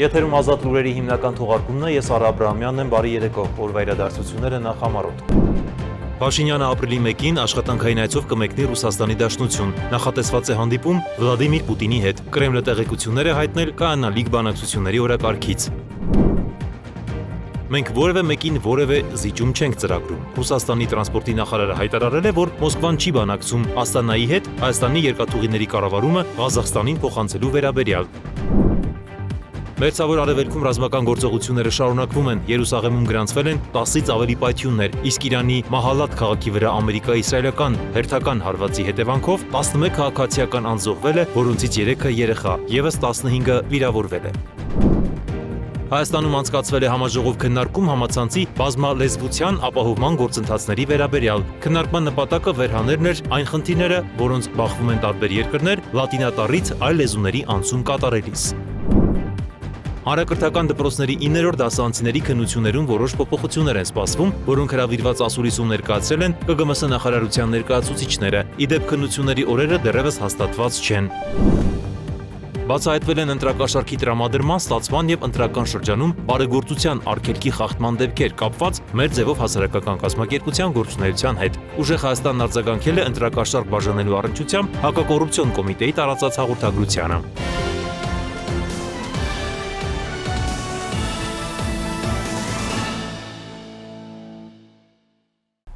Եթերում ազատ լուրերի հիմնական թողարկումն է, ես Արա Աբրահամյանն եմ, բարի երեկո, օրվա իրադարձությունները նախամարոտ։ Փաշինյանը ապրիլի 1-ին աշխատանքային այցով կմեկնի Ռուսաստանի Դաշնություն, նախատեսված է հանդիպում Վլադիմիր Պուտինի հետ, Կրեմլը տեղեկություններ է հայտնել կայանալիք բանակցությունների օրակարգից։ Մենք որևէ մեկին որևէ զիջում չենք ծրագրում։ Ռուսաստանի տրանսպորտի նախարարը հայտարարել է, որ Մոսկվան չի բանակցում Աստանայի հետ Հայաստանի երկաթուղիների կառավարումը Ղազախստանին փոխանցելու վերաբերյալ։ Մերձավոր Արևելքում ռազմական գործողությունները շարունակվում են, Երուսաղեմում գրանցվել են 10-ից ավելի պայթյուններ, իսկ Իրանի Մահալաթ քաղաքի վրա ամերիկա-իսրայելական հերթական հարվածի հետևանքով 11 քաղաքացիական անձ զոհվել է, որոնցից 3-ը երեխա, եւս 15-ը վիրավորվել է։ Հայաստանում անցկացվել է համաժողով քննարկում համացանցի բազմալեզվության ապահովման գործընթացների վերաբերյալ։ Քննարկման նպատակը վերհաներն էր այն խնդիրները, որոնց բախվում են տարբեր երկրներ լատինատառից այլ լեզուների անցում կատարելիս։ Հանրակրթական դպրոցների 9-րդ դասարանցիների քննություններում որոշ փոփոխություններ են սպասվում, որոնք հրավիրված ասուլիսում ներկայացրել են ԿԳՄՍ նախարարության ներկայացուցիչները։ Ի դեպ քննությունների օրերը դեռևս հաստատված չեն։ Բացահայտվել են ընտրակաշառքի տրամադրման, ստացման եւ ընտրական շրջանում բարեգործության արգելքի խախտման դեպքեր կապված մեր ձևով հասարակական կազմակերպության գործունեության հետ։ Ուժեղ Հայաստանն արձագանքել է ընտրակաշառք բաժանելու առնչությամբ հակակոռուպցիոն կոմիտեի տարածած հաղորդագրությանը։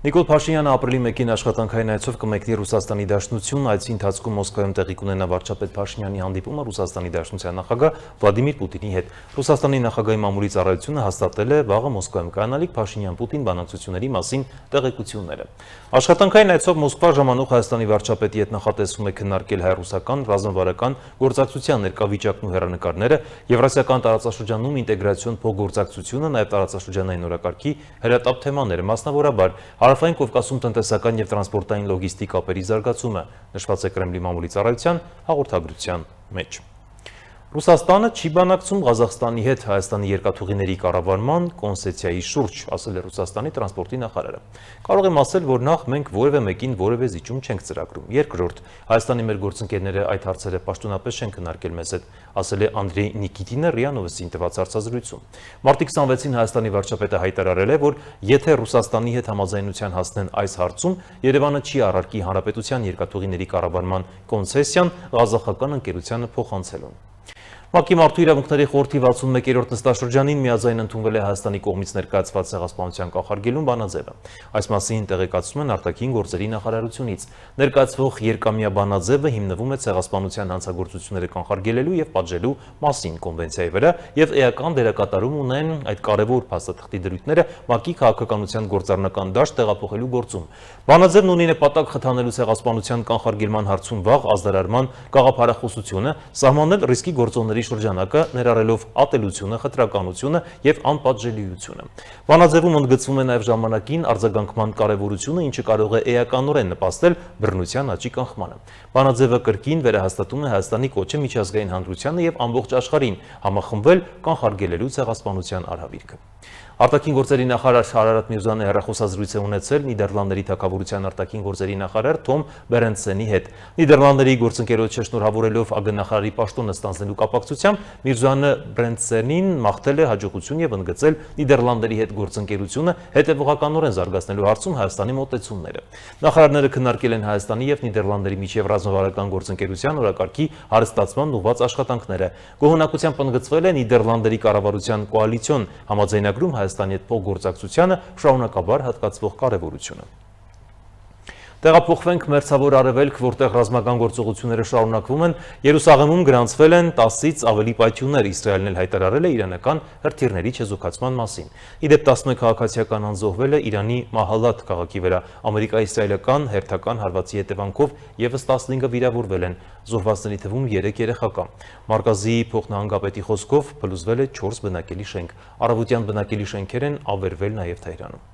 Նիկոլ Փաշինյանը ապրիլի 1-ին աշխատանքային այցով կմեկնի Ռուսաստանի Դաշնություն, այցի ընթացքում Մոսկվայում տեղի կունենա վարչապետ Փաշինյանի հանդիպումը Ռուսաստանի Դաշնության նախագահ Վլադիմիր Պուտինի հետ։ Ռուսաստանի նախագահի մամուլի ծառայությունը հաստատել է վաղը Մոսկվայում կայանալիք Փաշինյան-Պուտին բանակցությունների մասին տեղեկությունները։ Աշխատանքային այցով Մոսկվա ժամանող Հայաստանի վարչապետի հետ նախատեսվում է քննարկել հայ-ռուսական ռազմավարական գործակցության ներկայավիճակն ու հեռանկարները, Եվրասիական տարածաշրջանում ինտեգրացիոն փոխգործակցությունը, նաև տարածաշրջանային օրակարգի հրատապ թեմաները, մասնավորաբար Հարավային Կովկասում տնտեսական եւ տրանսպորտային լոգիստիկ կապերի զարգացումը, նշված է Կրեմլի մամուլի ծառայության հաղորդագրության մեջ։ Ռուսաստանը չի բանակցում Ղազախստանի հետ Հայաստանի երկաթուղիների կառավարման կոնցեսիայի շուրջ, ասել է Ռուսաստանի տրանսպորտի նախարարը։ Կարող եմ ասել, որ նախ մենք որևէ մեկին որևէ զիջում չենք ծրագրում։ Երկրորդ, Հայաստանի մեր գործընկերները այդ հարցերը պաշտոնապես չեն քննարկել մեզ հետ, ասել է Անդրեյ Նիկիտինը ՌԻԱ Նովոստին տված հարցազրույցում։ Մարտի 26-ին Հայաստանի վարչապետը հայտարարել է, որ եթե Ռուսաստանի հետ համաձայնության հասնեն այս հարցում, Երևանը չի առարկի Հանրապետության երկաթուղիների կառավարման կոնցեսիան ղազախական ընկերությանը փոխանցելուն։ ՄԱԿ-ի Մարդու իրավունքների խորհրդի 61-րդ նստաշրջանին միաձայն ընդունվել է Հայաստանի կողմից ներկայացված ցեղասպանության կանխարգելում բանաձևը։ Այս մասին տեղեկացնում են արտաքին գործերի նախարարությունից։ Ներկայացվող երկամյա բանաձևը հիմնվում է ցեղասպանության հանցագործությունները կանխարգելելու եւ պատժելու մասին կոնվենցիայի վրա եւ էական դերակատարում ունեն այդ կարևոր փաստաթղթի դրույթները ՄԱԿ-ի քաղաքականության գործառնական դաշտ տեղափոխելու գործում։ Բանաձևն ունի նպատակ խթանելու ցեղասպանության կանխարգելման հարցում վաղ ազդարարման գաղափարախոսությունը, սահմանել ռիսկի գործոնների շրջանակը, ներառելով ատելությունը, խտրականությունը եւ անպատժելիությունը։ Բանաձևում ընդգծվում է նաեւ ժամանակին արձագանքման կարեւորությունը, ինչը կարող է էականորեն նպաստել բռնության աճի կանխմանը։ Բանաձևը կրկին վերահաստատում է Հայաստանի կոչը միջազգային հանրությանը եւ ամբողջ աշխարհին համախմբվել կանխարգելելու ցեղասպանության արհավիրքը։ Արտաքին գործերի նախարար Արարատ Միրզյանը հեռախոսազրույց է ունեցել Նիդերլանդների թագավորության արտաքին գործերի նախարար Թոմ Բերենտսենի հետ։ Նիդերլանդների գործընկերոջը շնորհավորելով ԱԳ նախարարի պաշտոնը ստանձնելու կապակցությամբ Միրզյանը Բերենտսենին մաղթել է հաջողություն եւ ընդգծել Նիդերլանդերի հետ գործընկերությունը հետեւողականորեն զարգացնելու հարցում Հայաստանի մոտեցումները։ Նախարարները քննարկել են Հայաստանի եւ Նիդերլանդերի միջև ռազմավարական գործընկերության օրակարգի հարստացման ուղղված աշխատանքները։ Գոհունակությամբ ընդգծվել է Նիդերլանդերի կառավարության կոալիցիոն համաձայնագրում Հայաստանի հետ փոխգործակցությանը շարունակաբար հատկացվող կարևորությունը։ Տեղափոխվենք Մերձավոր Արևելք, որտեղ ռազմական գործողությունները շարունակվում են, Երուսաղեմում գրանցվել են 10-ից ավելի պայթյուններ, Իսրայելն էլ հայտարարել է իրանական հրթիռների չեզոքացման մասին։ Ի դեպ 11 քաղաքացիական անձ զոհվել է Իրանի Մահալաթ քաղաքի վրա, ամերիկա-իսրայելական հերթական հարվածի հետևանքով եւս 15-ը վիրավորվել են, զոհվածների թվում 3 երեխա կա։ Մարգազիի փոխնահանգապետի խոսքով փլուզվել է 4 բնակելի շենք, առավոտյան բնակելի շենքեր են ավերվել նաեւ Թեհրանում։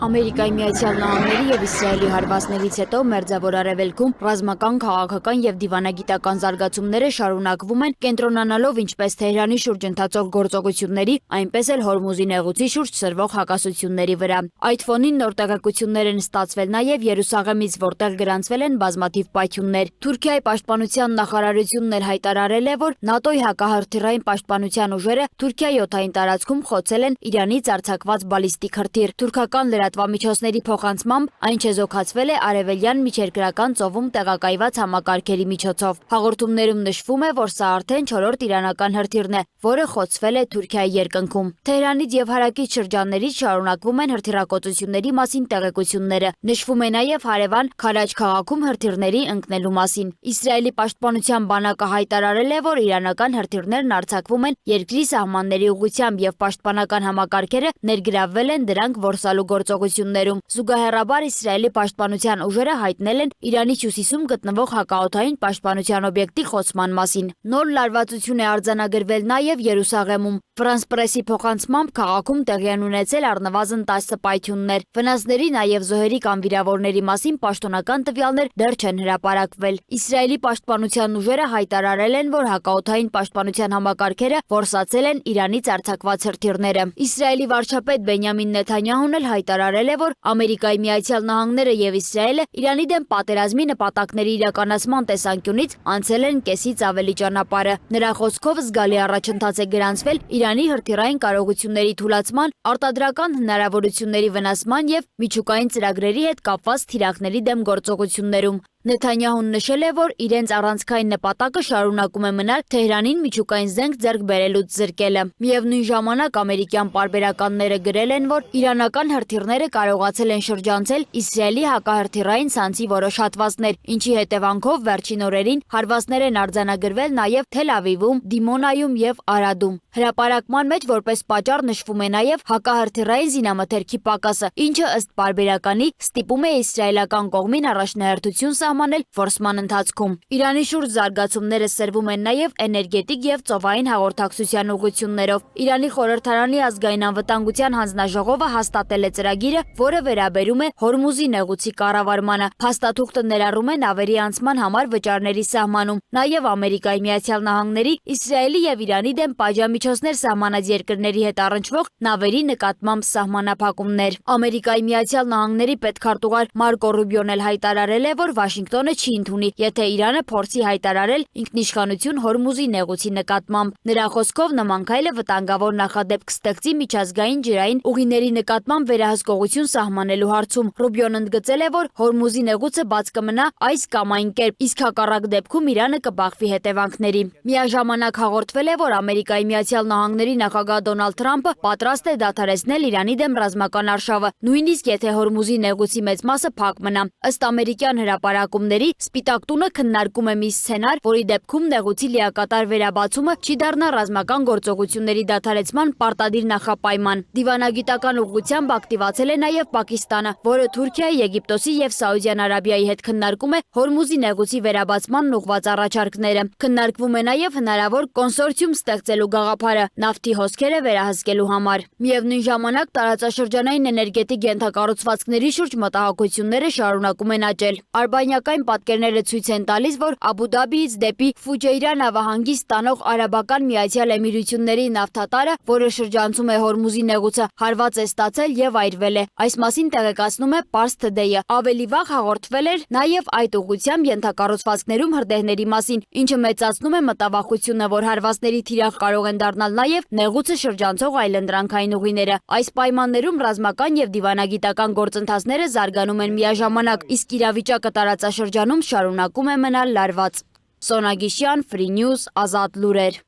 Ամերիկայի Միացյալ Նահանգների եւ Իսրայելի հարվածներից հետո Մերձավոր Արևելքում ռազմական, քաղաքական եւ դիվանագիտական զարգացումները շարունակվում են, կենտրոնանալով ինչպես Թեհրանի շուրջ ընթացող գործողությունների, այնպես էլ Հորմուզի նեղուցի շուրջ սրվող հակասությունների վրա։ Այդ ֆոնին նոր տեղեկություններ են ստացվել նաեւ Երուսաղեմից, որտեղ գրանցվել են բազմաթիվ պայթյուններ։ Թուրքիայի պաշտպանության նախարարությունն էլ հայտարարել է, որ ՆԱՏՕ-ի հակահրթիռային պաշտպանության ուժերը Թուրքիայի օդային տարածքում խոցել են Իրանից արձակված բալիստիկ հրթիռ։ Թուրքական լրատվամիջոցների փոխանցմամբ այն չեզոքացվել է արևելյան միջերկրական ծովում տեղակայված համակարգերի միջոցով։ Հաղորդումներում նշվում է, որ սա արդեն 4-րդ իրանական հրթիռն է, որը խոցվել է Թուրքիայի երկնքում։ Թեհրանից եւ հարակից շրջաններից շարունակվում են հրթիռակոծությունների մասին տեղեկությունները։ Նշվում է նաեւ հարևան Քարաջ քաղաքում հրթիռների ընկնելու մասին։ Իսրայելի պաշտպանության բանակը հայտարարել է, որ իրանական հրթիռներն արձակվում են երկրի սահմանների ուղղությամբ եւ պաշտպանական համակարգերը ներգրավվել են դրանք որսալու գործողություններում։ Զուգահեռաբար Իսրայելի պաշտպանության ուժերը հայտնել են Իրանի հյուսիսում գտնվող հակաօդային պաշտպանության օբյեկտի խոցման մասին։ Նոր լարվածություն է արձանագրվել նաեւ Երուսաղեմում։ Ֆրանս պրեսի փոխանցմամբ քաղաքում տեղի են ունեցել առնվազն 10 պայթյուններ։ Վնասների նաեւ զոհերի կամ վիրավորների մասին պաշտոնական տվյալներ դեռ չեն հրապարակվել։ Իսրայելի պաշտպանության ուժերը հայտարարել են, որ հակաօդային պաշտպանության համակարգերը որսացել են Իրանից արձակված հրթիռները։ Իսրայելի վարչապետ Բենյամին Նեթանյահուն էլ հայտարարել է, որ Ամերիկայի Միացյալ Նահանգները եւ Իսրայելը Իրանի դեմ պատերազմի նպատակների իրականացման տեսանկյունից անցել են կեսից ավելի ճանապարհը։ Նրա խոսքով զգալի առաջընթաց է գրանցվել Իրանի հրթիռային կարողությունների թուլացման, արտադրական հնարավորությունների վնասման եւ միջուկային ծրագրերի հետ կապված թիրախների դեմ գործողություններում։ Նեթանյահուն նշել է, որ իրենց առանցքային նպատակը շարունակում է մնալ Թեհրանին միջուկային զենք ձեռք բերելուց զրկելը։ Միևնույն ժամանակ ամերիկյան պարբերականները գրել են, որ իրանական հրթիռները կարողացել են շրջանցել Իսրայելի հակահրթիռային ցանցի որոշ հատվածներ, ինչի հետևանքով վերջին օրերին հարվածներ են արձանագրվել նաև Թել Ավիվում, Դիմոնայում եւ Արադում։ Հրապարակման մեջ որպես պատճառ նշվում է նաև հակահրթիռային զինամթերքի պակասը, ինչը ըստ պարբերականի ստիպում է իսրայելական կողմին առաջնահերթություն սահմանել որսման ընթացքում։ Իրանի շուրջ զարգացումները սրվում են նաև էներգետիկ եւ ծովային հաղորդակցության ուղղություններով։ Իրանի խորհրդարանի ազգային անվտանգության հանձնաժողովը հաստատել է ծրագիրը, որը վերաբերում է Հորմուզի նեղուցի կառավարմանը։ Փաստաթուղթը ներառում է նավերի անցման համար վճարների սահմանում, նաև Ամերիկայի Միացյալ Նահանգների, Իսրայելի եւ Իրանի դեմ պատժամիջոցներ սահմանած երկրների հետ առնչվող նավերի նկատմամբ սահմանափակումներ։ Ամերիկայի Միացյալ Նահանգների պետքարտուղար Մարկո Ռուբիոն էլ հայտարարել է, որ Վաշինգտոնը չի ընդունի, եթե Իրանը փորձի հայտարարել ինքնիշխանություն Հորմուզի նեղուցի նկատմամբ։ Նրա խոսքով նման քայլը վտանգավոր նախադեպ կստեղծի միջազգային ջրային ուղիների նկատմամբ վերահսկողություն սահմանելու հարցում։ Ռուբիոն ընդգծել է, որ Հորմուզի նեղուցը բաց կմնա այս կամ այն կերպ, իսկ հակառակ դեպքում Իրանը կբախվի հետևանքների։ Միաժամանակ հաղորդվել է, որ Ամերիկայի Միացյալ Նահանգների նախագահ Դոնալդ Թրամփը պատրաստ է դադարեցնել Իրանի դեմ ռազմական արշավը, նույնիսկ եթե Հորմուզի նեղուցի մեծ մասը փակ մնա։ Ըստ ամերիկյան հրապարակումների, Սպիտակ տունը քննարկում է մի սցենար, որի դեպքում նեղուցի լիակատար վերաբացումը չի դառնա ռազմական գործողությունների դադարեցման պարտադիր նախապայման։ Դիվանագիտական ուղղությամբ ակտիվացել է նաև Պակիստանը, որը Թուրքիայի, Եգիպտոսի եւ Սաուդյան Արաբիայի հետ քննարկում է Հորմուզի նեղուցի վերաբացմանն ուղղված առաջարկները։ Քննարկվում է նաև հնարավոր կոնսորցիում ստեղծելու գաղափարը նավթի հոսքերը վերահսկելու համար։ Միևնույն ժամանակ տարածաշրջանային էներգետիկ ենթակառուցվածքների շուրջ մտահոգությունները շարունակում են աճել։ Արբանյակային պատկերները ցույց են տալիս, որ Աբու Դաբիից դեպի Ֆուջեյրա նավահանգիստ տանող Արաբական Միացյալ Էմիրությունների նավթատարը, որը շրջանցում է Հորմուզի նեղուցը, հարված է ստացել եւ այրվել է։ Այս մասին տեղեկացնում է Pars Today-ը։ Ավելի վաղ հաղորդվել էր նաև այդ ուղղությամբ ենթակառուցվածքներում հրդեհների մասին, ինչը մեծացնում է մտավախությունը, որ հարվածների թիրախ կարող են դառնալ նաև նեղուցը շրջանցող այլընտրանքային ուղիները։ Այս պայմաններում ռազմական եւ դիվանագիտական գործընթացները զարգանում են միաժամանակ, իսկ իրավիճակը տարածաշրջանում շարունակում է մնալ լարված։ Սոնա Գիշյան, Free News, Ազատ լուրեր։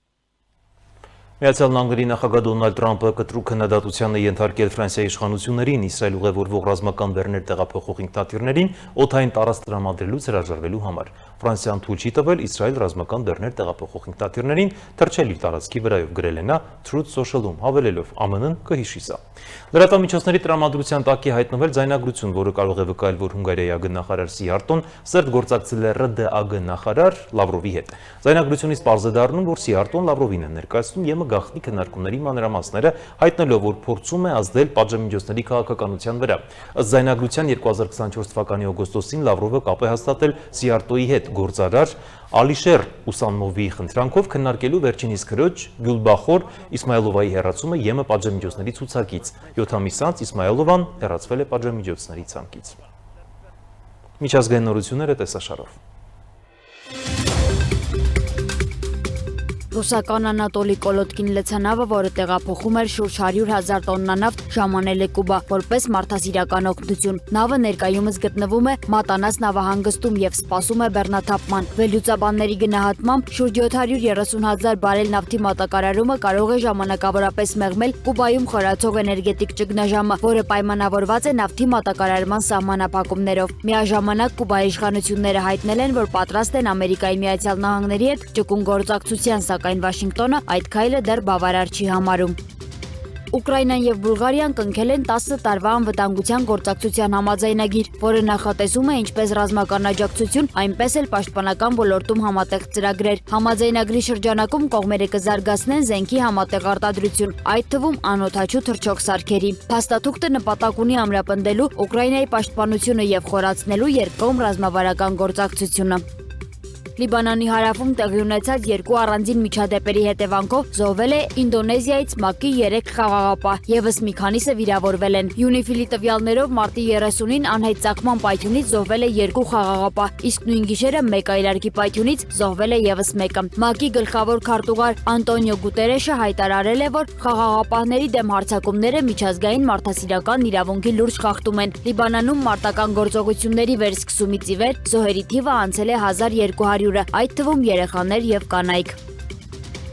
Միացյալ Նահանգների նախագահ Դոնալդ Թրամփը կտրուկ քննադատության է ենթարկել Ֆրանսիայի իշխանություններին Իսրայել ուղևորվող ռազմական բեռներ տեղափոխող ինքնաթիռներին օդային տարածք տրամադրելուց հրաժարվելու համար։ Ֆրանսիան թույլ չի տվել Իսրայել ռազմական դռներ տեղափոխող ինքնաթիռներին թռչել իր տարածքի վրայով, գրել է նա Truth Social-ում, հավելելով ԱՄՆ-ն կհիշի սա։ Լրատվամիջոցների տրամադրության տակ է հայտնվել ձայնագրություն, որը կարող է վկայել, որ Հունգարիայի ԱԳ-նախարար Սիարտոն սերտ գործակցել է ՌԴԱԳ նախարար Լավրովի հետ։ Ձայնագրությունից պարզ է դառնում, որ Սիարտոն Լավրովին է ներկայացնում ԵՄ գաղտնի քննարկումների մանրամասները, հայտնելով, որ փորձում է ազդել պատժամիջոցների քաղաքականության վրա։ Ըստ ձայնագրության 2024 թվականի օգոստոսին Լավրովը կապ է հաստատել Սիարտոյի հետ գործարար Ալիշեր Ուսանովի խնդրանքով քննարկելու վերջինիս քրոջ Գյուլբախոր Իսմայելովայի հեռացումը ԵՄ պատժամիջոցների ցուցակից։ 7 ամիս անց Իսմայելովան հեռացվել է պատժամիջոցների ցանկից։ Միջազգային նորությունները տեսաշարով։ Ռուսական Անատոլի Կոլոտկին լցանավը, որը տեղափոխում էր շուրջ 100,000 տոննա նավթ, ժամանել է Կուբա որպես մարդասիրական օգնություն։ Նավը ներկայումս գտնվում է Մատանաս նավահանգստում եւ սպասում է բեռնաթափման։ Վերլուծաբանների գնահատմամբ շուրջ 730,000 բարել նավթի մատակարարումը կարող է ժամանակավորապես մեղմել Կուբայում խորացող էներգետիկ ճգնաժամը, որը պայմանավորված է նավթի մատակարարման սահմանափակումներով։ Միաժամանակ Կուբայի իշխանությունները հայտնել են, որ պատրաստ են Ամերիկայի Միացյալ Նահանգների հետ ճկուն գործակցության, սակայն Վաշինգտոնը այդ քայլը դեռ բավարար չի համարում։ Ուկրաինան եւ Բուլղարիան կնքել են 10 տարվա անվտանգության գործակցության համաձայնագիր, որը նախատեսում է ինչպես ռազմական աջակցություն, այնպես էլ պաշտպանական ոլորտում համատեղ ծրագրեր։ Համաձայնագրի շրջանակում կողմերը կզարգացնեն զենքի համատեղ արտադրություն, այդ թվում անօդաչու թռչող սարքերի։ Փաստաթուղթը նպատակ ունի ամրապնդելու Ուկրաինայի պաշտպանությունը եւ խորացնելու երկկողմ ռազմավարական գործակցությունը։ Լիբանանի հարավում տեղի ունեցած երկու առանձին միջադեպերի հետևանքով զոհվել է Ինդոնեզիայից ՄԱԿ-ի 3 խաղաղապահ, եւս մի քանիսը վիրավորվել են։ Յունիֆիլի տվյալներով մարտի 30-ին անհայտ ծագման պայթյունից զոհվել է 2 խաղաղապահ, իսկ նույն գիշերը մեկ այրարկի պայթյունից զոհվել է եւս մեկը։ ՄԱԿ-ի գլխավոր քարտուղար Անտոնիո Գուտերեշը հայտարարել է, որ խաղաղապահների դեմ հարձակումները միջազգային մարդասիրական իրավունքի լուրջ խախտում են։ Լիբանանում մարտական գործողությունների վերսկսումից ի վեր զոհերի թիվը անցել է 1200, այդ թվում երեխաներ եւ կանայք։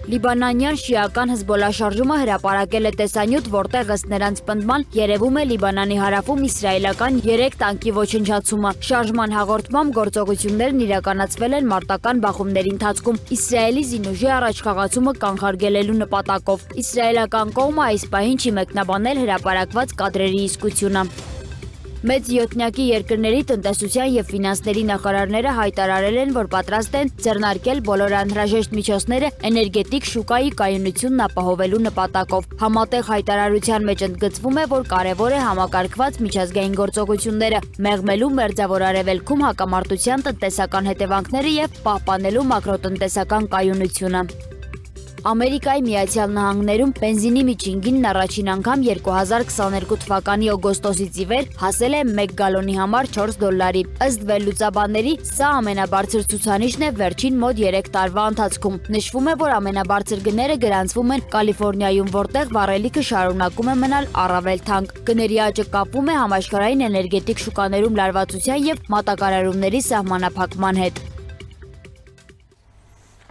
Լիբանանյան շիական Հզբոլա շարժումը հրապարակել է տեսանյութ, որտեղ ըստ նրանց պնդման երևում է Լիբանանի հարավում իսրայելական 3 տանկի ոչնչացումը։ Շարժման հաղորդմամբ գործողություններն իրականացվել են մարտական բախումների ընթացքում Իսրայելի զինուժի առաջխաղացումը կանխարգելելու նպատակով։ Իսրայելական կողմը այս պահին չի մեկնաբանել հրապարակված կադրերի իսկությունը։ Մեծ յոթնյակի երկրների տնտեսության եւ ֆինանսների նախարարները հայտարարել են, որ պատրաստ են ձեռնարկել բոլոր անհրաժեշտ միջոցները էներգետիկ շուկայի կայունությունն ապահովելու նպատակով։ Համատեղ հայտարարության մեջ ընդգծվում է, որ կարևոր է համակարգված միջազգային գործողությունները մեղմելու Մերձավոր Արևելքում հակամարտության տնտեսական հետևանքները եւ պահպանելու մակրոտնտեսական կայունությունը։ Ամերիկայի Միացյալ Նահանգներում բենզինի միջին գինն առաջին անգամ 2022 թվականի օգոստոսից ի վեր հասել է 1 գալոնի համար $4։ Ըստ վերլուծաբանների, սա ամենաբարձր ցուցանիշն է վերջին մոտ 3 տարվա ընթացքում։ Նշվում է, որ ամենաբարձր գները գրանցվում են Կալիֆոռնիայում, որտեղ վառելիքը շարունակում է մնալ առավել թանկ։ Գների աճը կապվում է համաշխարհային էներգետիկ շուկաներում լարվածության եւ մատակարարումների սահմանափակման հետ։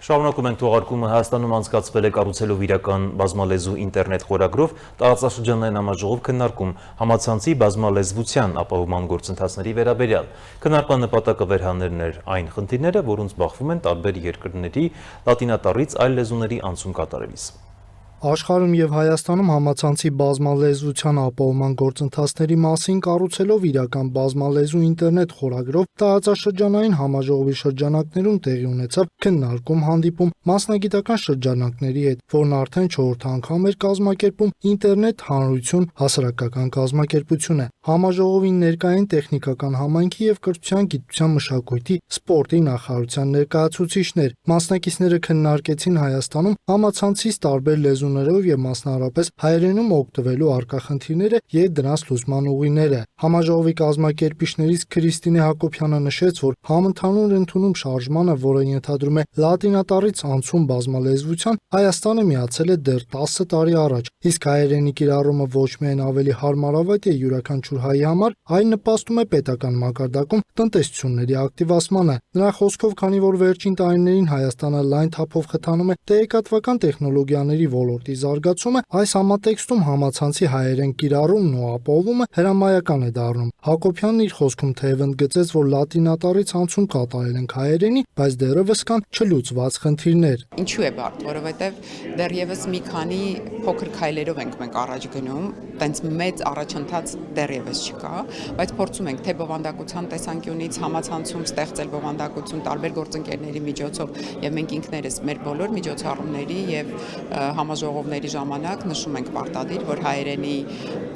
Շարունակում ենք թողարկումը։ Հայաստանում անցկացվել է կառուցելով իրական բազմալեզու ինտերնետ խորագրով տարածաշրջանային համաժողով քննարկում համացանցի բազմալեզվության ապահովման գործընթացների վերաբերյալ։ Քննարկման նպատակը վերհաներն էր այն խնդիրները, որոնց բախվում են տարբեր երկրների լատինատառից այլ լեզուների անցում կատարելիս։ Աշխարհում եւ Հայաստանում համացանցի բազմալեզվության ապահովման գործընթացների մասին կառուցելով իրական բազմալեզու ինտերնետ խորագրով տարածաշրջանային համաժողովի շրջանակներում տեղի ունեցավ քննարկում հանդիպում մասնագիտական շրջանակների հետ, որն արդեն 4-րդ անգամ էր կազմակերպում ինտերնետ հանրություն հասարակական կազմակերպությունը։ Համաժողովին ներկային տեխնիկական համայնքի եւ կրթության, գիտության, մշակույթի, սպորտի նախարարության ներկայացուցիչներ։ Մասնակիցները քննարկեցին Հայաստանում համացանցից տարբեր լեզուներով եւ մասնավորապես հայերենում օգտվելու առկա խնդիրները եւ դրանց լուծման ուղիները։ Համաժողովի կազմակերպիչներից Քրիստինե Հակոբյանը նշեց, որ համընդհանուր ընդունում շարժմանը, որը ենթադրում է լատինատառից անցում բազմալեզվության, Հայաստանը միացել է դեռ 10 տարի առաջ, իսկ հայերենի կիրառումը ոչ միայն ավելի հարմարավետ է յուրաքանչյուր Շուրհայի համար այն նպաստում է պետական մակարդակում տնտեսությունների ակտիվացմանը։ Նրա խոսքով, քանի որ վերջին տարիներին Հայաստանը լայն թափով խթանում է տեղեկատվական տեխնոլոգիաների ոլորտի զարգացումը, այս համատեքստում համացանցի հայերեն կիրառումն ու ապահովումը հրամայական է դառնում։ Հակոբյանն իր խոսքում թեև ընդգծեց, որ լատինատարից անցում կատարել ենք հայերենի, բայց դեռևս կան չլուծված խնդիրներ։ Ինչու է բարդ, որովհետև դեռևս մի քանի փոքր քայլերով ենք մենք առաջ գնում, տենց մեծ առաջընթաց դեռևս չկա, բայց փորձում ենք թե բովանդակության տեսանկյունից համացանցում ստեղծել բովանդակություն տարբեր գործընկերների միջոցով եւ մենք ինքներս մեր բոլոր միջոցառումների եւ համաժողովների ժամանակ նշում ենք պարտադիր, որ հայերենի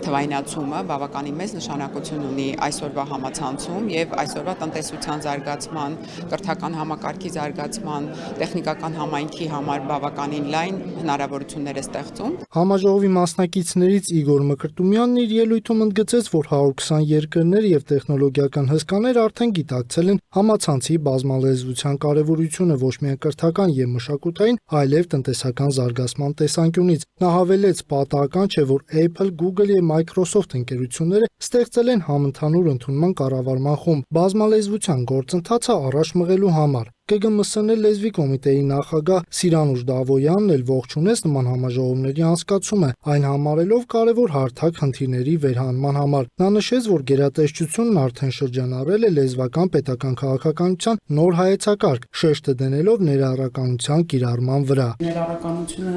թվայնացումը բավականին մեծ նշանակություն ունի այսօրվա համացանցում եւ այսօրվա տնտեսության զարգացման, կրթական համակարգի զարգացման, տեխնիկական համայնքի համար բավականին լայն հնարավորություններ է ստեղծում։ Համաժողովի մասնակիցներից Իգոր Մկրտումյանն իր ելույթում ընդգծեց, որ 120 երկրներ եւ տեխնոլոգիական հսկաներ արդեն գիտակցել են համացանցի բազմալեզվության կարեւորությունը ոչ միայն կրթական եւ մշակութային, այլև տնտեսական զարգացման տեսանկյունից։ Նա հավելեց, պատահական չէ, որ Apple, Google եւ Microsoft ընկերությունները ստեղծել են համընդհանուր ընդունման կառավարման խումբ բազմալեզվության գործընթացը առաջ մղելու համար։ ԿԳՄՍ-ն լեզվի կոմիտեի նախագահ Սիրանուշ Դավոյանն էլ ողջունեց նման համաժողովների անցկացումը, այն համարելով կարևոր հարթակ խնդիրների վերհանման համար։ Նա նշեց, որ գերատեսչությունն արդեն շրջանառել է լեզվական պետական քաղաքականության նոր հայեցակարգ, շեշտը դնելով ներառականության կիրառման վրա։ Ներառականությունը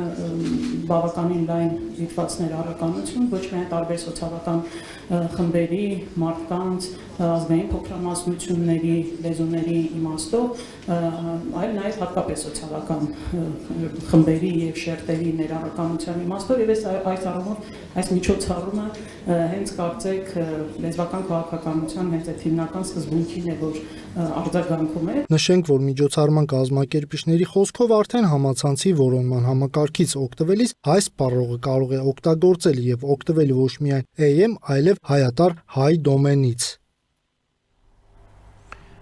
բավականին լայն դիտված ներառականություն, ոչ միայն տարբեր սոցիալական խմբերի, մարդկանց, ազգային փոքրամասնությունների, լեզուների իմաստով, այլ նաև հատկապես սոցիալական խմբերի եւ շերտերի ներառականության իմաստով եւ այս առումով այս միջոցառումը հենց կարծեք լեզվական քաղաքականության հենց այդ հիմնական սկզբունքին է, որ արձագանքում է։ Նշենք, որ միջոցառման կազմակերպիչների խոսքով արդեն համացանցի որոնման համակարգից օգտվելիս այս բառողը կարող է օգտագործել եւ օգտվել ոչ միայն AM, այլև հայատար հայ դոմենից։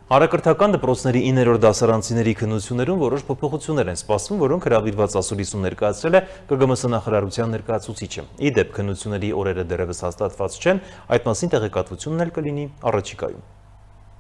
Հանրակրթական դպրոցների 9-րդ դասարանցիների քննություններում որոշ փոփոխություններ են սպասվում, որոնք հրավիրված ասուլիսում ներկայացրել է ԿԳՄՍ նախարարության ներկայացուցիչը։ Ի դեպ, քննությունների օրերը դեռևս հաստատված չեն, այդ մասին տեղեկատվությունն էլ կլինի առաջիկայում։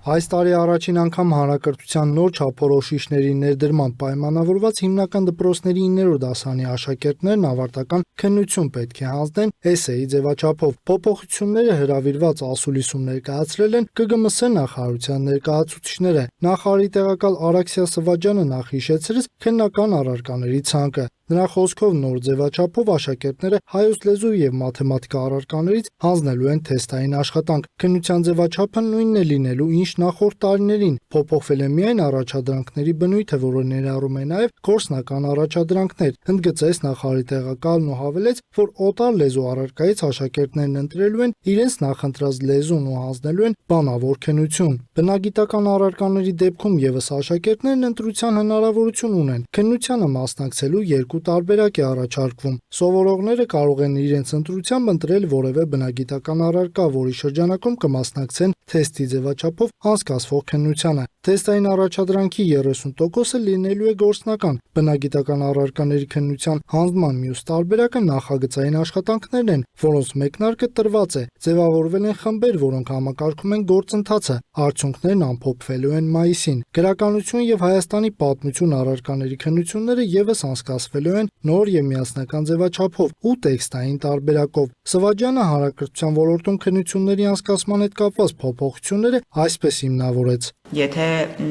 Այս տարի առաջին անգամ հանրակրթության նոր չափորոշիչների ներդրման պայմանավորված հիմնական դպրոցների 9-րդ դասարանի աշակերտներն ավարտական քննություն պետք է հանձնեն էսեի ձևաչափով։ Փոփոխությունները հրավիրված ասուլիսում ներկայացրել են ԿԳՄՍ նախարարության ներկայացուցիչները։ Նախարարի տեղակալ Արաքսիա Սվաջյանը նախ հիշեցրեց քննական առարկաների ցանկը։ Նրա խոսքով նոր ձևաչափով աշակերտները հայոց լեզու եւ մաթեմատիկա առարկաներից հանձնելու են թեստային աշխատանք։ Քննության ձևաչափը նույնն է լինելու, ինչ նախորդ տարիներին, փոփոխվել է միայն առաջադրանքների բնույթը, որը ներառում է նաեւ գործնական առաջադրանքներ։ Ընդգծեց նախարարի տեղակալն ու հավելեց, որ օտար լեզու առարկայից աշակերտներն ընտրելու են իրենց նախընտրած լեզուն ու հանձնելու են բանավոր քննություն։ Բնագիտական առարկաների դեպքում եւս աշակերտներն ընտրության հնարավորություն ունեն։ Քննությանը մասնակցելու երկու տարբերակ է առաջարկվում։ Սովորողները կարող են իրենց ընտրությամբ ընտրել որևէ բնագիտական առարկա, որի շրջանակում կմասնակցեն թեստի ձևաչափով անցկացվող քննությանը։ Թեստային առաջադրանքի 30%-ը լինելու է գործնական։ Բնագիտական առարկաների քննության հանձնման մյուս տարբերակը նախագծային աշխատանքներն են, որոնց մեկնարկը տրված է։ Ձևավորվել են խմբեր, որոնք համակարգում են գործընթացը։ Արդյունքներն ամփոփվելու են մայիսին։ Գրականություն եւ Հայաստանի պատմություն առարկաների քննությունները եւս անցկացվելու են նոր եւ միասնական ձևաչափով ու տեքստային տարբերակով։ Սվաջյանը հանրակրթության ոլորտում քննությունների անցկացման հետ կապված փոփոխությունները այսպես հիմնավորեց։ Եթե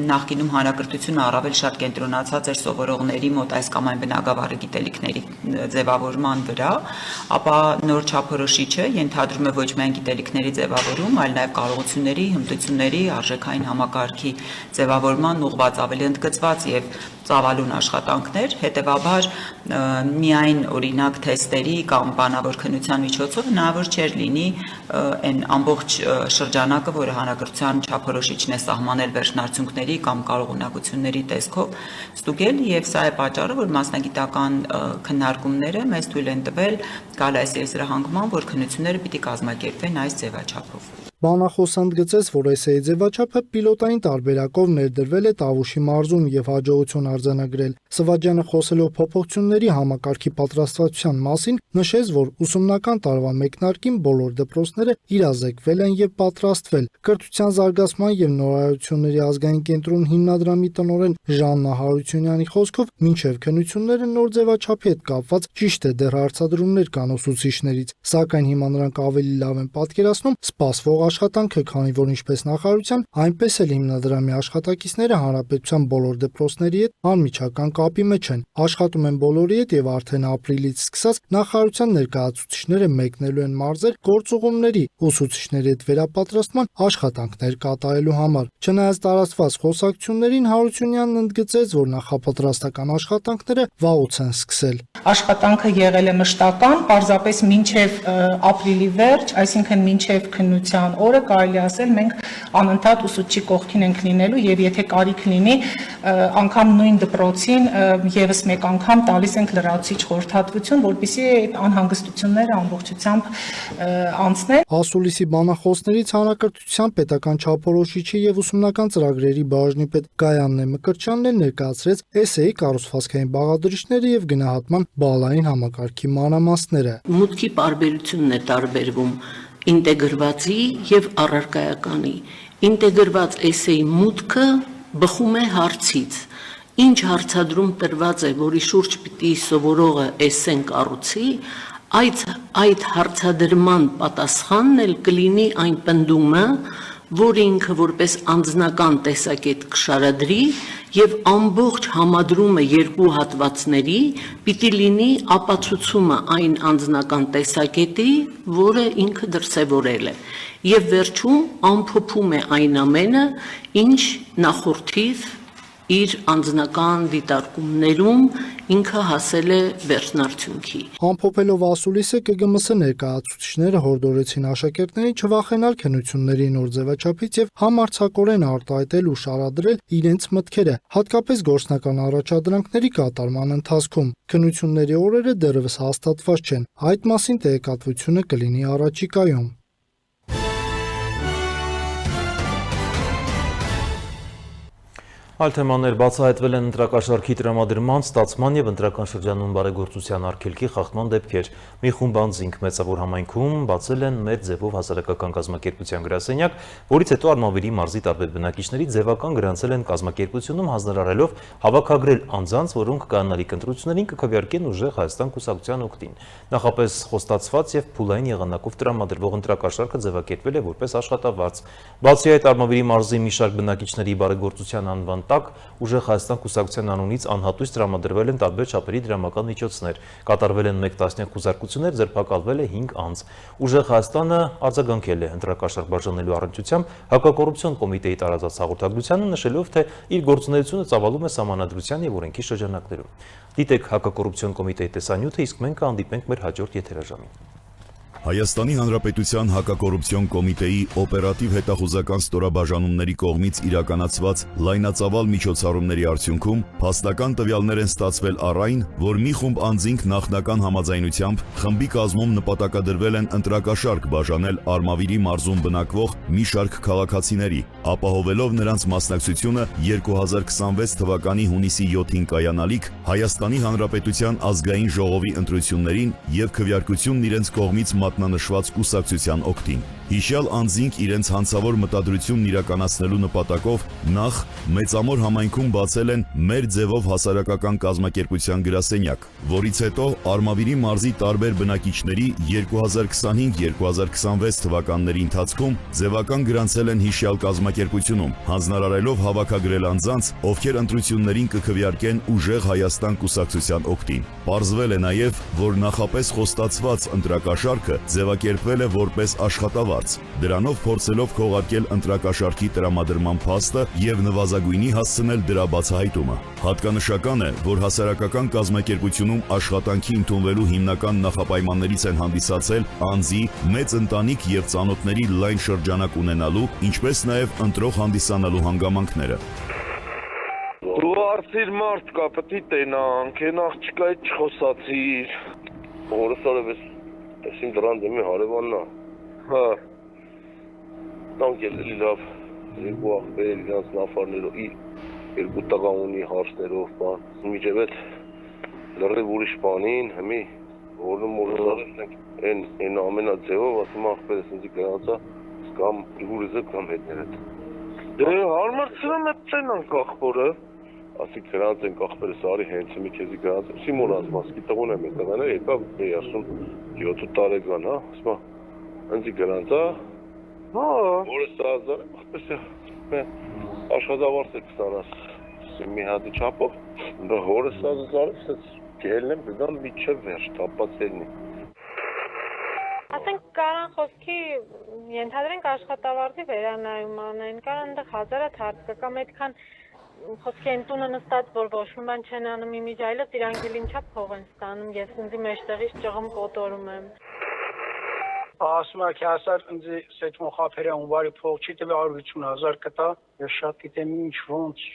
նախկինում հանրակրթությունը առավել շատ կենտրոնացած էր սովորողների մոտ այս կամ այն բնագավառի գիտելիքների ձևավորման վրա, ապա նոր չափորոշիչը ենթադրում է ոչ միայն գիտելիքների ձևավորում, այլ նաև կարողությունների, հմտությունների, արժեքային համակարգի ձևավորման ուղղված ավելի ընդգծված եւ ծավալուն աշխատանքներ, հետևաբար միայն օրինակ թեստերի կամ բանավոր քննության միջոցով հնարավոր չէր լինի այն ամբողջ շրջանակը, որը հանրակրթության չափորոշիչն է սահմանել վերջնարդյունքների կամ կարողունակությունների տեսքով ստուգել, եւ սա է պատճառը, որ մասնագիտական քննարկումները մեզ թույլ են տվել գալ այս եզրահանգման, որ քննությունները պիտի կազմակերպվեն այս ձևաչափով։ Բանախոսը ընդգծեց, որ էսեի ձևաչափը պիլոտային տարբերակով ներդրվել է Տավուշի մարզում եւ հաջողություն արձանագրել։ Սվաջյանը խոսելով փոփոխությունների համակարգի պատրաստվածության մասին, նշեց, որ ուսումնական տարվա մեկնարկին բոլոր դպրոցները իրազեկվել են եւ պատրաստվել։ Կրթության զարգացման եւ նորարարությունների ազգային կենտրոն հիմնադրամի տնօրեն Ժաննա Հարությունյանի խոսքով մինչև քննությունները նոր ձևաչափի հետ կապված ճիշտ է դեռ հարցադրումներ կան ուսուցիչներից, սակայն հիմա նրանք ավելի լավ են պատկերացնում սպասվող աշխատանքը, քանի որ ինչպես նախարարության, այնպես էլ հիմնադրամի աշխատակիցները հանրապետության բոլոր դպրոցների հետ անմիջական կապի մեջ են, աշխատում են բոլորի հետ եւ արդեն ապրիլից սկսած նախարարության ներկայացուցիչները մեկնելու են մարզեր գործուղումների, ուսուցիչների հետ վերապատրաստման աշխատանքներ կատարելու համար։ Չնայած տարածված խոսակցություններին Հարությունյանն ընդգծեց, որ նախապատրաստական աշխատանքները վաղուց են սկսել։ Աշխատանքը եղել է մշտական, պարզապես մինչև ապրիլի վերջ, այսինքն մինչև քննության օրը կարելի ասել մենք անընդհատ ուսուցչի կողքին ենք լինելու եւ եթե կարիք լինի անգամ նույն դպրոցին եւս մեկ անգամ տալիս ենք լրացուցիչ խորհրդատվություն, որպեսզի այդ անհանգստությունները ամբողջությամբ անցնեն։ Հասուլիսի բանախոսներից հանրակրթության պետական չափորոշիչի եւ ուսումնական ծրագրերի բաժնի պետ Գայանե Մկրտչյանն էլ ներկայացրեց էսեի կառուցվածքային բաղադրիչները եւ գնահատման բալային համակարգի մանրամասները։ Մուտքի պարբերությունն է տարբերվում ինտեգրվածի եւ առարկայականի։ Ինտեգրված էսեի մուտքը բխում է հարցից։ Ինչ հարցադրում տրված է, որի շուրջ պիտի սովորողը էսեն կառուցի, այդ հարցադրման պատասխանն էլ կլինի այն պնդումը, որը ինքը որպես անձնական տեսակետ կշարադրի եւ ամբողջ համադրումը երկու հատվածների պիտի լինի ապացուցումը այն անձնական տեսակետի, որը ինքը դրսևորել է եւ վերջում ամփոփում է այն ամենը, ինչ նախորդիվ իր անձնական դիտարկումներում ինքը հասել է վերջնարդյունքի։ Ամփոփելով Ասուլիսը ԿԳՄՍ ներկայացուցիչները հորդորեցին աշակերտներին չվախենալ քննությունների նոր ձևաչափից եւ համարձակորեն արտահայտել ու շարադրել իրենց մտքերը, հատկապես գործնական առաջադրանքների կատարման ընթացքում։ Քննությունների օրերը դեռևս հաստատված չեն։ Այդ մասին տեղեկատվությունը կլինի առաջիկայում։ Այլ թեմաներ բացահայտվել են ընտրակաշարքի տրամադրման, ստացման եւ ընտրական շրջանում բարեգործության արգելքի խախտման դեպքեր։ Մի խումբ անձինք Մեծավոր համայնքում բացել են մեր ձևով հասարակական կազմակերպության գրասենյակ, որից հետո Արմավիրի մարզի տարբեր բնակիչների ձևական գրանցել են կազմակերպությունում հանձնարարելով հավաքագրել անձանց, որոնք կանոնալիք ընտրություններին կքվեարկեն ուժեղ Հայաստան կուսակցության օգտին։ Նախապես խոստացված եւ փուլային եղանակով տրամադրվող ընտրակաշարքը ձևակերպվել է որպես աշխատավարձ։ Բացի այդ, Արմավիրի մարզի մի շարք բնակիչների բարեգործության անվան տակ ուժեղ Հայաստան կուսակցության անունից անհատույց տրամադրվել են տարբեր չափերի դրամական միջոցներ, կատարվել են 1 տասնյակ խուզարկություններ, ձերբակալվել է 5 անձ։ Ուժեղ Հայաստանը արձագանքել է ընտրակաշարք բաժանելու առնչությամբ հակակոռուպցիոն կոմիտեի տարածած հաղորդագրությանը, նշելով, թե իր գործունեությունը ծավալում է սահմանադրության եւ օրենքի շրջանակներում։ Դիտեք հակակոռուպցիոն կոմիտեի տեսանյութը, իսկ մենք կհանդիպենք մեր հաջորդ եթերաժամին։ Հայաստանի Հանրապետության հակակոռուպցիոն կոմիտեի օպերատիվ հետախուզական ստորաբաժանումների կողմից իրականացված լայնածավալ միջոցառումների արդյունքում փաստական տվյալներ են ստացվել առ այն, որ մի խումբ անձինք նախնական համաձայնությամբ խմբի կազմում նպատակադրվել են ընտրակաշարք բաժանել Արմավիրի մարզում բնակվող մի շարք քաղաքացիների, ապահովելով նրանց մասնակցությունը 2026 թվականի հունիսի 7-ին կայանալիք Հայաստանի Հանրապետության ազգային ժողովի ընտրություններին եւ քվեարկությունն իրենց կողմից մատնանշված կուսակցության օգտին։ Հիշյալ անձինք իրենց հանցավոր մտադրությունն իրականացնելու նպատակով նախ Մեծամոր համայնքում բացել են մեր ձևով հասարակական կազմակերպության գրասենյակ, որից հետո Արմավիրի մարզի տարբեր բնակիչների 2025-2026 թվականների ընթացքում ձևական գրանցել են հիշյալ կազմակերպությունում, հանձնարարելով հավաքագրել անձանց, ովքեր ընտրություններին կքվեարկեն ուժեղ Հայաստան կուսակցության օգտին։ Պարզվել է նաև, որ նախապես խոստացված ընտրակաշարքը ձևակերպվել է որպես աշխատավարձ, դրանով փորձելով քողարկել ընտրակաշարքի տրամադրման փաստը եւ նվազագույնի հասցնել դրա բացահայտումը։ Հատկանշական է, որ հասարակական կազմակերպությունում աշխատանքի ընդունվելու հիմնական նախապայմաններից են հանդիսացել անձի, մեծ ընտանիք եւ ծանոթների լայն շրջանակ ունենալու, ինչպես նաեւ ընտրող հանդիսանալու հանգամանքները։ Դու արծիր մարդ կա, պետք է տենանք, են աղջիկայից չխոսացիր։ Օրս արևես, տեսիմ դրան դեմի հարևաննա։ Հա։ Տանք էլի լավ, երկու աղբեր իրանց նավարներով, երկու տղա ունի հարցներով, բան, միջև էդ լրիվ ուրիշ բանին, հմի, որնում են ամենաձևով, ասում աղբերս ինձի գրանցա, կամ իգուրիզը կամ հետներ էդ։ Դե հարմարցրում էդ ծենանք աղբորը, ասի գրանց ենք աղբերս արի հենց մի քեզի գրանց, Սիմոն ասմասկի տղուն եմ էտղանը, եկավ էի ասում 7 տարեկան, հա, ասմա, ինձի գրանցա, որը սազար եմ, աղբերս է, աշխատավարս եք ստանաս, մի հատի չապով, հորը սազար եմ, գելն եմ գգամ միջև վերջ, տապած ելնի։ Ասենք կարան խոսքի ենթադրենք աշխատավարձի վերանայում անեն, կարան դեղ հազարատ հարց կա, կամ այդքան խոսքի են տունը նստած, որ ոչ մի բան չեն անում իմիջայլս, իրանք էլ ինչա փող են ստանում, ես ինձի մեջտեղից ճղում կոտորում եմ։ Ասում եք, հասար ինձի սետ մոխափերը ունվարի փող չի տվի 150,000 կտա, ես շատ գիտեմ ինչ ոնց։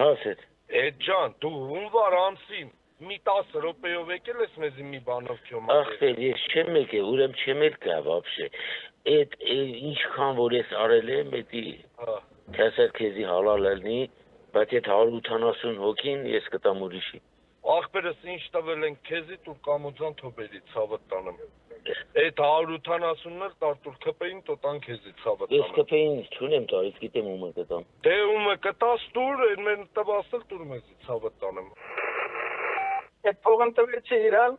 Հասետ, էդ ջան, դու ունվար ամսին, մի 10 րոպեով եկել ես մեզի մի բանով քյոմա։ Ախպեր, ես չեմ եկել, ուրեմ չեմ եկա вообще։ Այդ ինչքան որ ես արել եմ, էդի քասեր քեզի հալալ ելնի, բայց այդ 180 հոգին ես կտամ ուրիշի։ Ախպերս ինչ տվել են քեզի դու կամոձան թոբերի ցավդ տանեմ։ Այդ 180-ներ տարտուր քպեին տոտան քեզի ցավդ տանեմ։ Ես քպեին չունեմ տալիս, գիտեմ ում է կտամ։ Դե ում է կտաս տուր, այն մեն տվասել տուր մեզի ցավդ տանեմ։ Այդ փողն տվեցի իրան,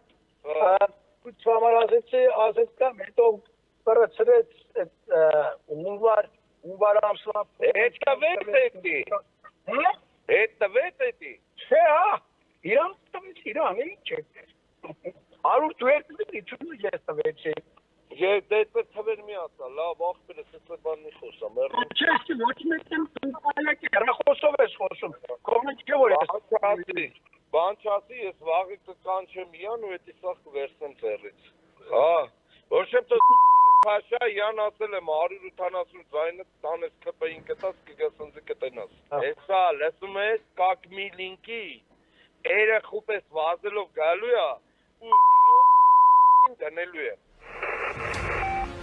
ու չամարացեցի, ասեց կամ հետո բրացրեց ունվար ամսվա։ Այդ տվեց էդի։ Այդ տվեց էդի։ Չէ, հա, իրան տվեց իրան, ինչ է։ Արուր դու երկդի չունի ես տվեցի։ Ես դեպս թվեր մի ասա, լավ աղբերս էս բան մի խոսամ, Չէ, ոչ մեկն այլակի հեռախոսով ես խոսում։ Կողմը չէ որ ես։ Բան չասի, ես վաղի կկանչեմ Յան ու էդի սաղ կվերցնեմ ձեռից։ Հա, ոչ եմ տո Փաշա Յան ասել եմ 180 ձայնը տանես քպեին կտաս կգաս ինձ կտնաս։ Հեսա, լսում ես, կակ մի լինկի, երեխու պես վազելով գալու է ու դնելու է։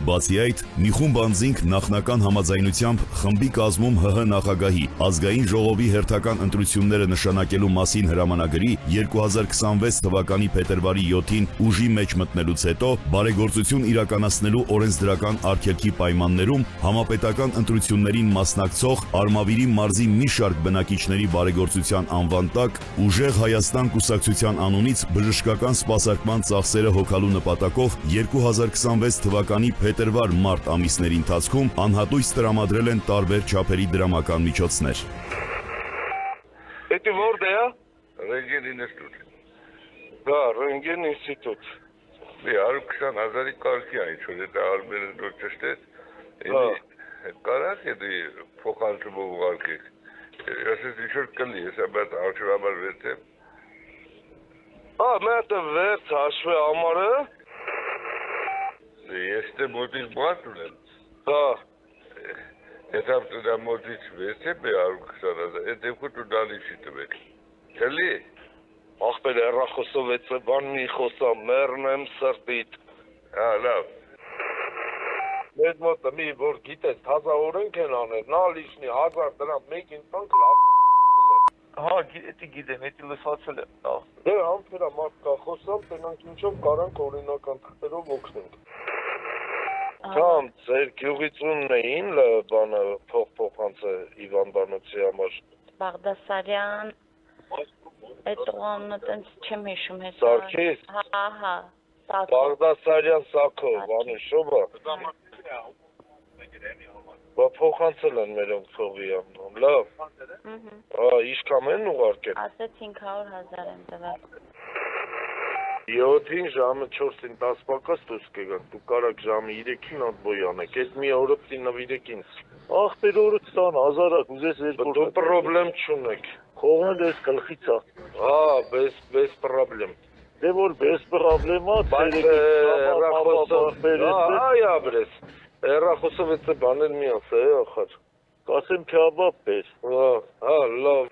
Բացի այդ, մի խումբ անձինք նախնական համաձայնությամբ խմբի կազմում ՀՀ նախագահի ազգային ժողովի հերթական ընտրությունները նշանակելու մասին հրամանագրի 2026 թվականի փետրվարի 7-ին ուժի մեջ մտնելուց հետո բարեգործություն իրականացնելու օրենսդրական արգելքի պայմաններում համապետական ընտրություններին մասնակցող Արմավիրի մարզի մի շարք բնակիչների բարեգործության անվան տակ ուժեղ Հայաստան կուսակցության անունից բժշկական սպասարկման ծախսերը հոգալու նպատակով 2026 թվականի փետրվար-մարտ ամիսների ընթացքում անհատույց տրամադրել են տարբեր չափերի դրամական միջոցներ։ Էդի որդ է, Ռենգեն ինստիտուտ։ Դա, Ռենգեն ինստիտուտ։ Դե 120,000-ի կարգի այն, որ դա արմերը դու ճշտես, կարաս էդի փոխանցումով ուղարկեք։ Ես ես ինչ-որ կլի, ես ապատ արջրաբար վերցեմ։ Մետը վերց հաշվե ամարը։ Ես դե մոտից բատ ունեմ։ Հա։ Հետապ դրա մոտից վերցեմ 120,000, այդ դեպքում դու դալի չի տվեք։ Չելի։ Աղբեր հեռախոսով էց բան մի խոսամ, մեռնեմ սրտիդ։ Հա, լավ։ Մեզ մոտը մի որ գիտես, թազա օրենք են անել, նա լիշնի 1000 դրամ մեկին տանք լավներ։ Հա, էդի գիտեմ, էդի լսացել եմ։ Դե համբերա մարդ կա խոսամ, տենանք ինչով կարանք օրինական թղթերով օգնենք։ Կամ ձեր գյուղից ունեին բանը փոխանցը Իվան Բանոցի համար։ Բաղդասարյան, այդ տղամը տենց չեմ հիշում հեսա։ Սարքիս։ Հա, Բաղդասարյան Սաքո, բանը շոբա։ Բա փոխանցել են մերոնք փողի ամնում, լավ։ Հա, իշքամ են ուղարկել։ Ասեց 500,000 են տվել։ 7-ին ժամը 4-ին 10 պակաս դուս կգան, դու կարակ ժամը 3-ին ատբոյ անեք, էդ մի օրոպտի նվիրեք ինձ։ Աղբեր օրը տան, հազարակ, ուզես երկու։ Դու պրոբլեմ չունեք։ Խողնը դες գլխից է։ Հա, без պրոբլեմ։ Դե որ без պրոբլեմա, այա բրես, հեռախոսով էց բաներ մի ասա է ախար։ Կասեմ քյաբաբ պես։ Հա, լավ։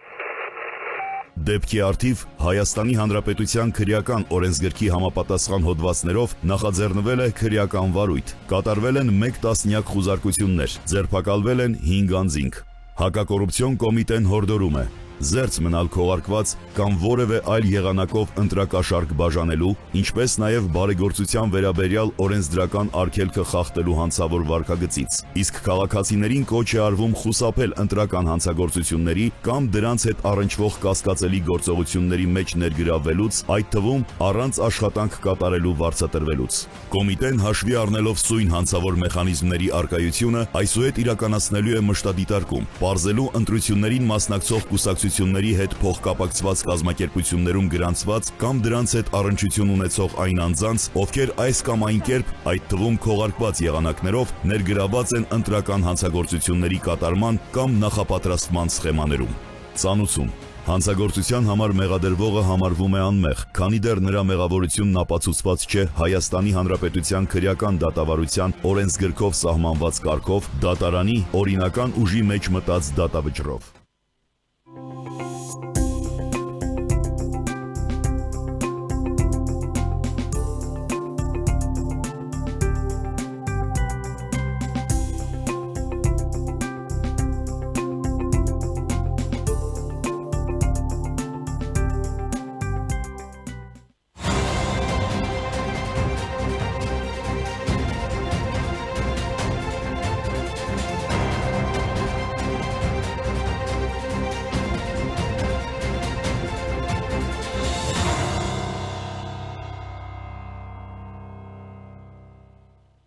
Դեպքի առթիվ Հայաստանի Հանրապետության քրեական օրենսգրքի համապատասխան հոդվածներով նախաձեռնվել է քրեական վարույթ, կատարվել են 1 տասնյակ խուզարկություններ, ձերբակալվել են 5 անձինք։ Հակակոռուպցիոն կոմիտեն հորդորում է զերծ մնալ քողարկված կամ որևէ այլ եղանակով ընտրակաշարք բաժանելու, ինչպես նաև բարեգործության վերաբերյալ օրենսդրական արգելքը խախտելու հանցավոր վարքագծից, իսկ քաղաքացիներին կոչ է արվում խուսափել ընտրական հանցագործությունների կամ դրանց հետ առնչվող կասկածելի գործողությունների մեջ ներգրավվելուց, այդ թվում առանց աշխատանք կատարելու վարձատրվելուց։ Կոմիտեն հաշվի առնելով սույն հանցավոր մեխանիզմների առկայությունը, այսուհետ իրականացնելու է մշտադիտարկում, պարզելու ընտրություններին մասնակցող կուսակցությունների հետ փոխկապակցված կազմակերպություններում գրանցված կամ դրանց հետ առնչություն ունեցող այն անձանց, ովքեր այս կամ այն կերպ, այդ թվում քողարկված եղանակներով, ներգրավված են ընտրական հանցագործությունների կատարման կամ նախապատրաստման սխեմաներում։ Ծանուցում. հանցագործության համար մեղադրվողը համարվում է անմեղ, քանի դեռ նրա մեղավորությունն ապացուցված չէ Հայաստանի Հանրապետության քրեական դատավարության օրենսգրքով սահմանված կարգով դատարանի օրինական ուժի մեջ մտած դատավճռով։